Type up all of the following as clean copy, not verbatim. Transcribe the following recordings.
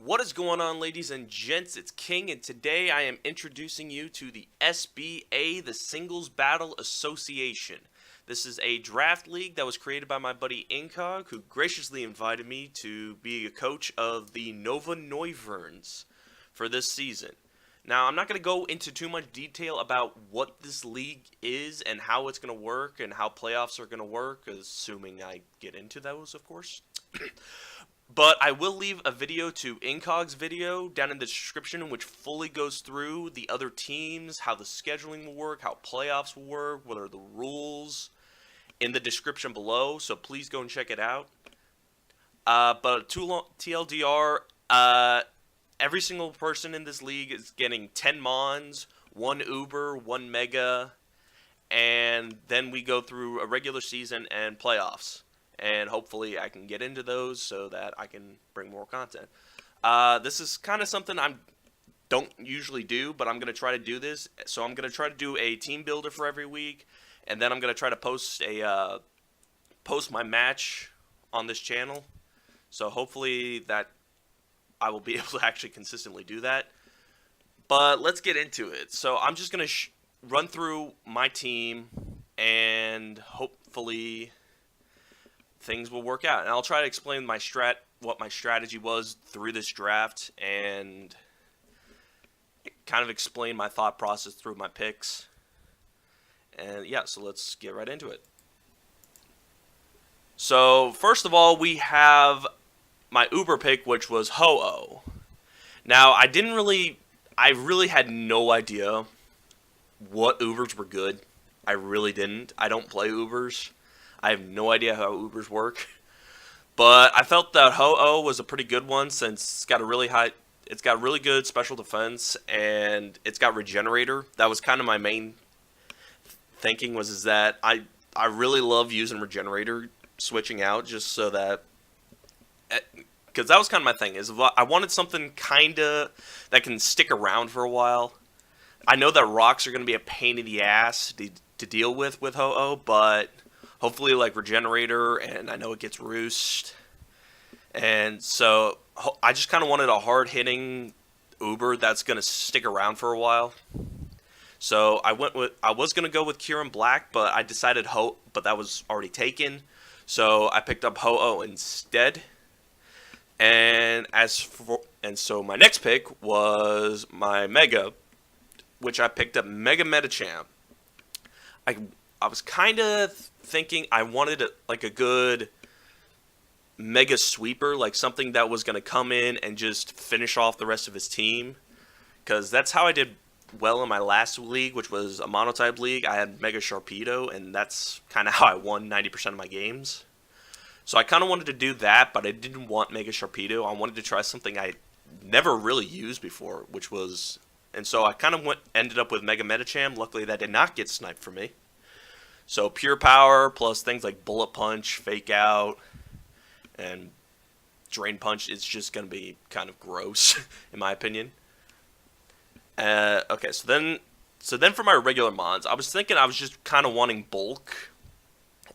What is going on, ladies and gents? It's King, and today I am introducing you to the SBA, the Singles Battle Association. This is a draft league that was created by my buddy Incog, who graciously invited me to be a coach of the Nova Neuverns for this season. Now, I'm not going to go into too much detail about what this league is and how it's going to work and how playoffs are going to work, assuming I get into those, of course. But I will leave a video to Incog's video down in the description, which fully goes through the other teams, how the scheduling will work, how playoffs will work, what are the rules, in the description below. So please go and check it out. But TLDR, every single person in this league is getting 10 Mons, 1 Uber, 1 Mega, and then we go through a regular season and playoffs. And hopefully I can get into those so that I can bring more content. This is kind of something I don't usually do, but I'm going to try to do this. So I'm going to try to do a team builder for every week, and then I'm going to try to post my match on this channel. So hopefully that I will be able to actually consistently do that. But let's get into it. So I'm just going to run through my team, and hopefully things will work out. And I'll try to explain what my strategy was through this draft, and kind of explain my thought process through my picks. And yeah, so let's get right into it. So first of all, we have my Uber pick, which was Ho-Oh. Now, I really had no idea what Ubers were good. I really didn't. I don't play Ubers. I have no idea how Ubers work, but I felt that Ho-Oh was a pretty good one since it's got really good special defense, and it's got Regenerator. That was kind of my main thinking, is that I really love using Regenerator, switching out just so that, because that was kind of my thing, is I wanted something kind of that can stick around for a while. I know that rocks are going to be a pain in the ass to deal with Ho-Oh, but hopefully, like Regenerator, and I know it gets Roost. And so I just kind of wanted a hard-hitting Uber that's going to stick around for a while. So I was going to go with Kieran Black, but I decided but that was already taken. So I picked up Ho-Oh instead. And so my next pick was my Mega, which I picked up Mega Metachamp. I was kind of thinking I wanted a good mega sweeper, like something that was going to come in and just finish off the rest of his team, because that's how I did well in my last league, which was a monotype league. I had Mega Sharpedo, and that's kind of how I won 90% of my games. So I kind of wanted to do that, but I didn't want Mega Sharpedo. I wanted to try something I never really used before, and so I kind of ended up with Mega Metacham. Luckily, that did not get sniped for me. So Pure Power plus things like Bullet Punch, Fake Out, and Drain Punch is just going to be kind of gross, in my opinion. Okay, so then for my regular mons, I was thinking I was just kind of wanting bulk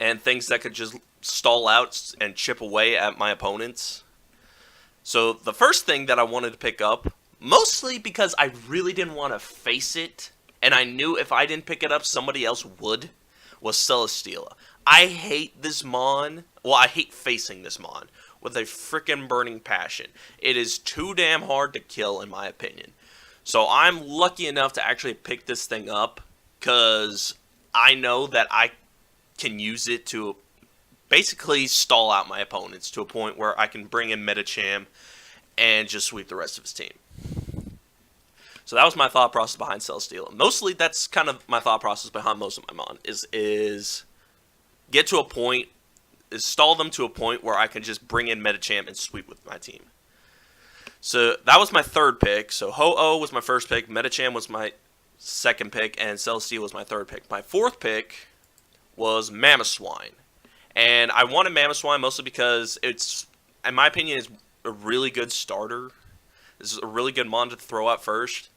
and things that could just stall out and chip away at my opponents. So the first thing that I wanted to pick up, mostly because I really didn't want to face it, and I knew if I didn't pick it up, somebody else would, was Celesteela. I hate this Mon. Well, I hate facing this Mon with a freaking burning passion. It is too damn hard to kill, in my opinion. So I'm lucky enough to actually pick this thing up, because I know that I can use it to basically stall out my opponents to a point where I can bring in Metacham and just sweep the rest of his team. So that was my thought process behind Celesteela. Mostly, that's kind of my thought process behind most of my Mon, is get to a point, stall them to a point where I can just bring in Metacham and sweep with my team. So that was my third pick. So Ho-Oh was my first pick, Metacham was my second pick, and Celesteela was my third pick. My fourth pick was Mamoswine. And I wanted Mamoswine mostly because it's, in my opinion, is a really good starter. This is a really good Mon to throw out first.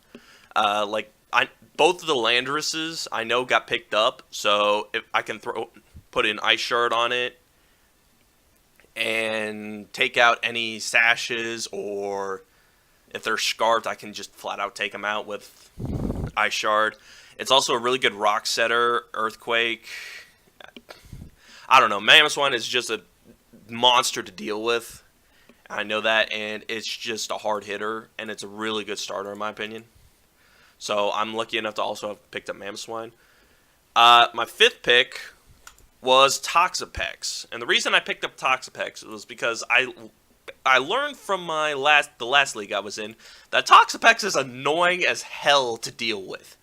Both of the Landresses I know got picked up, so if I can put an Ice Shard on it and take out any sashes or If they're scarfed, I can just flat out take them out with Ice Shard. It's also a really good rock setter, Earthquake. I don't know. Mamoswine is just a monster to deal with. I know that, and it's just a hard hitter, and it's a really good starter in my opinion. So I'm lucky enough to also have picked up Mamoswine. My fifth pick was Toxapex, and the reason I picked up Toxapex was because I learned from the last league I was in that Toxapex is annoying as hell to deal with.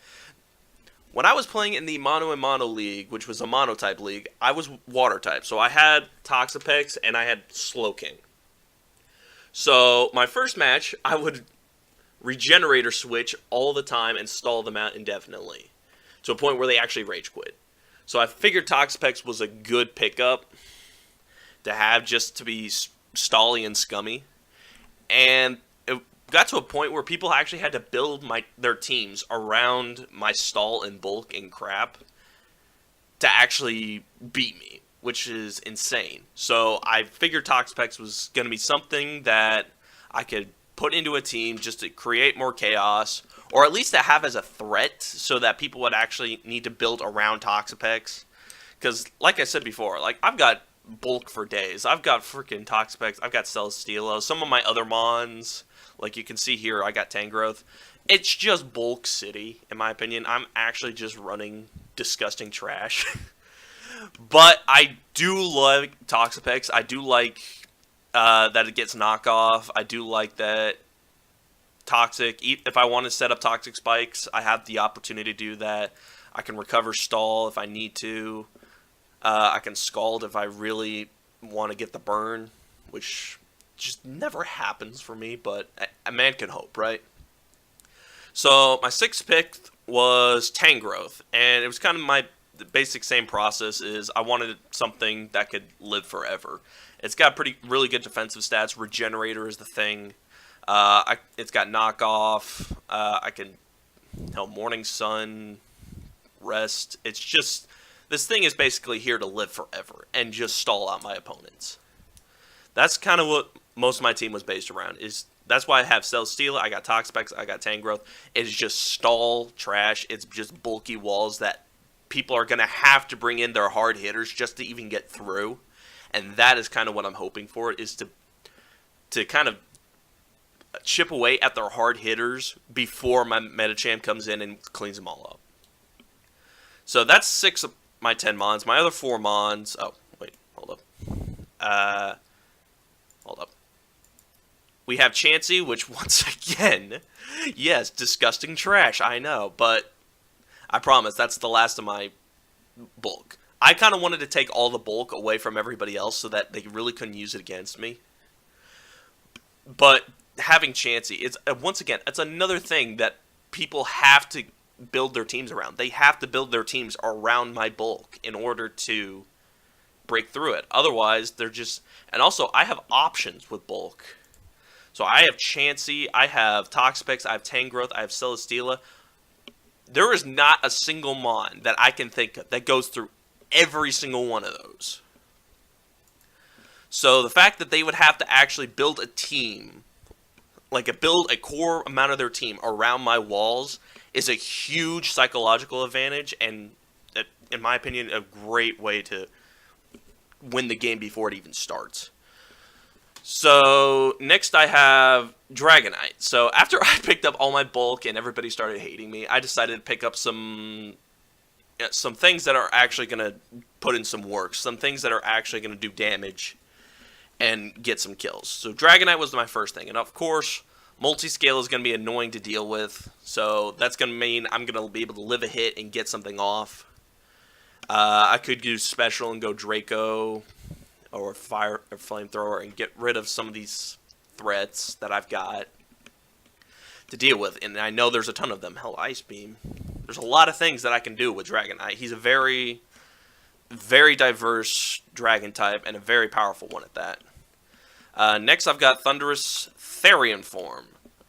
When I was playing in the Mono and Mono League, which was a Mono-type league, I was Water-type. So I had Toxapex and I had Slowking. So my first match, I would Regenerator switch all the time and stall them out indefinitely. To a point where they actually rage quit. So I figured Toxapex was a good pickup to have just to be stally and scummy. And it got to a point where people actually had to build their teams around my stall and bulk and crap to actually beat me, which is insane. So I figured Toxapex was going to be something that I could put into a team just to create more chaos, or at least to have as a threat so that people would actually need to build around Toxapex. Because, like I said before, like I've got bulk for days. I've got freaking Toxapex. I've got Celesteela. Some of my other mons, like you can see here, I got Tangrowth. It's just bulk city, in my opinion. I'm actually just running disgusting trash. But I do like Toxapex. I do like that it gets knockoff. I do like that Toxic. If I want to set up Toxic Spikes, I have the opportunity to do that. I can recover stall if I need to. I can Scald if I really want to get the burn, which just never happens for me, but a man can hope, right? So my sixth pick was Tangrowth, and it was kind of the basic same process. Is I wanted something that could live forever. It's got really good defensive stats. Regenerator is the thing. It's got knockoff. I can Morning Sun, rest. It's just, this thing is basically here to live forever and just stall out my opponents. That's kind of what most of my team was based around. That's why I have Celesteela, I got Toxapex, I got Tangrowth. It's just stall trash. It's just bulky walls that people are going to have to bring in their hard hitters just to even get through. And that is kind of what I'm hoping for, is to kind of chip away at their hard hitters before my Metachamp comes in and cleans them all up. So that's 6 of my 10 mons. My other 4 mons... Oh, wait, hold up. Hold up. We have Chansey, which once again, yes, disgusting trash, I know, but I promise that's the last of my bulk. I kind of wanted to take all the bulk away from everybody else so that they really couldn't use it against me. But having Chansey, once again, it's another thing that people have to build their teams around. They have to build their teams around my bulk in order to break through it. Otherwise, they're just... And also, I have options with bulk. So I have Chansey, I have Toxapex, I have Tangrowth, I have Celesteela. There is not a single mon that I can think of that goes through every single one of those. So the fact that they would have to actually build a team, build a core amount of their team around my walls, is a huge psychological advantage, and in my opinion, a great way to win the game before it even starts. So next I have Dragonite. So after I picked up all my bulk and everybody started hating me, I decided to pick up some things that are actually going to put in some work, some things that are actually going to do damage and get some kills. So Dragonite was my first thing, and of course, multi-scale is going to be annoying to deal with, so that's going to mean I'm going to be able to live a hit and get something off. I could use special and go Draco or Fire or Flamethrower and get rid of some of these threats that I've got to deal with, and I know there's a ton of them. Hell, Ice Beam. There's a lot of things that I can do with Dragonite. He's a very, very diverse dragon type and a very powerful one at that. Next, I've got Thunderous Therian form.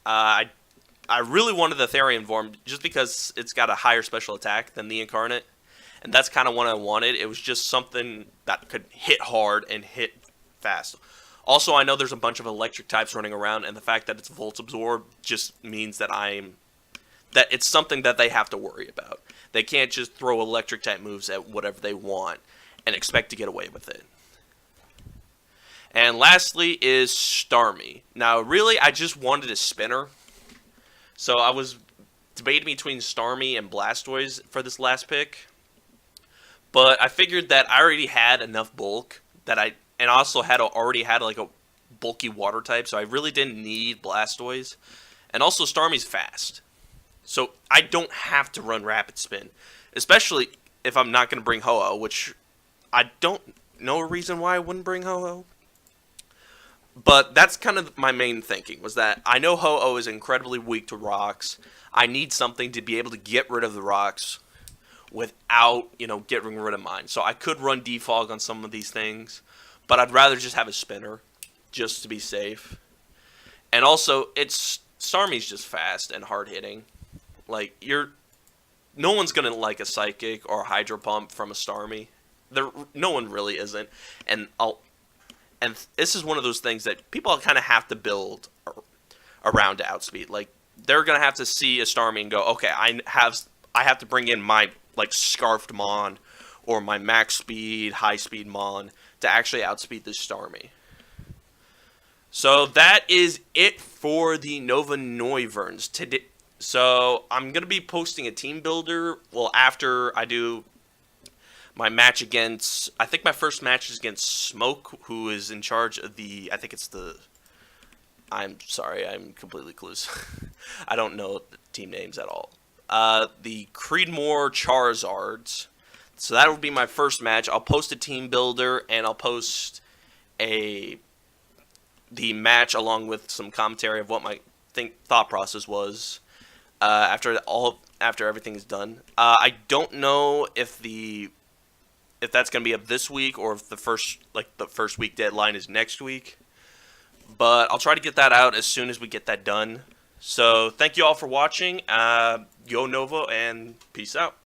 I really wanted the Therian form just because it's got a higher special attack than the Incarnate, and that's kind of what I wanted. It was just something that could hit hard and hit fast. Also, I know there's a bunch of electric types running around, and the fact that it's Volt Absorb just means that it's something that they have to worry about. They can't just throw electric type moves at whatever they want and expect to get away with it. And lastly is Starmie. Now, really, I just wanted a spinner. So I was debating between Starmie and Blastoise for this last pick. But I figured that I already had enough bulk and also already had like a bulky water type, so I really didn't need Blastoise. And also Starmie's fast. So I don't have to run Rapid Spin, especially if I'm not going to bring Ho-Oh, which I don't know a reason why I wouldn't bring Ho-Oh. But that's kind of my main thinking, was that I know Ho-Oh is incredibly weak to rocks. I need something to be able to get rid of the rocks without, getting rid of mine. So I could run Defog on some of these things, but I'd rather just have a spinner, just to be safe. And also, Starmie's just fast and hard-hitting. Like, no one's going to like a Psychic or a Hydro Pump from a Starmie. No one really isn't. And this is one of those things that people kind of have to build around to outspeed. Like, they're going to have to see a Starmie and go, okay, I have to bring in my, Scarfed Mon or my max speed, high speed Mon to actually outspeed this Starmie. So that is it for the Nova Noivern today. So I'm going to be posting a team builder, after I do my match against, I think my first match is against Smoke, who is in charge of I'm sorry, I'm completely clueless. I don't know the team names at all. The Creedmoor Charizards. So that would be my first match. I'll post a team builder, and I'll post the match along with some commentary of what my thought process was after everything is done. I don't know if that's going to be up this week or if the first week deadline is next week. But I'll try to get that out as soon as we get that done. So thank you all for watching. Go Nova, and peace out.